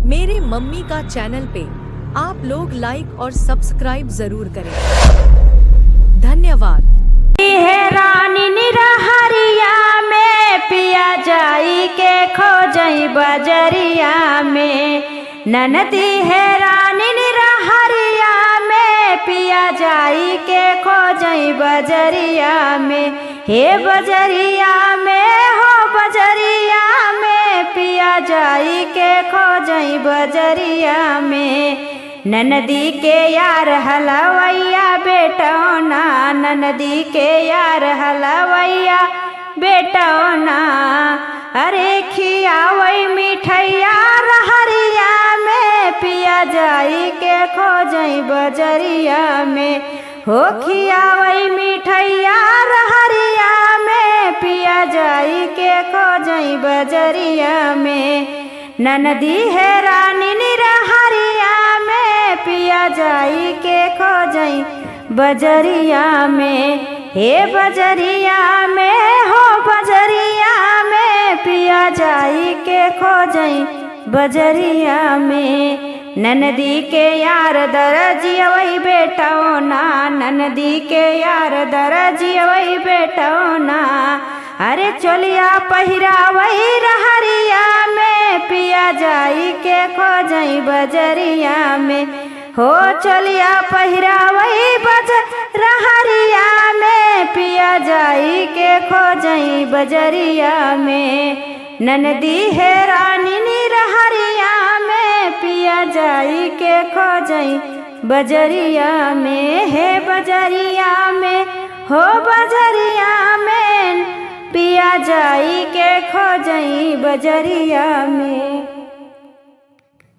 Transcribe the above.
मेरे मम्मी का चैनल पे आप लोग लाइक और सब्सक्राइब जरूर करें। धन्यवाद। है रानी निरहरिया में पिया जाई के खोजई बजरिया में। ननदी है रानी निरहरिया में पिया जाई के खोजई बजरिया में। हे बजरिया में हो बजरिया में पिया जाई के खोजई बजरिया में। ननदी के यार हलवैया बेटौना, ननदी के यार हलवैया बेटौना। अरे खियावई मिठैया रहरिया में पिया जाई के खोजई बजरिया में। हो खियावई मिठैया रहरिया में पिया जाई के खोजई बजरिया में। ननदी है रानी निरहरिया में पिया जाई के खोजई बजरिया में। हे बजरिया में हो बजरिया में पिया जाई के खोजई बजरिया में। ननदी के यार दरजियवई बेटौना, ननदी के यार दरजियवई बेटौना। अरे चोलिया पहिरावई रहरिया में पिया जाई के खोजई बजरिया में। हो चलिया पहिरावई रहरिया में पिया जाई के खोजई बजरिया में। ननदी है रानी निरहरिया में पिया जाई के खोजई बजरिया में। हे बजरिया में हो बजरिया में पिया जाई के खोजई बजरिया में।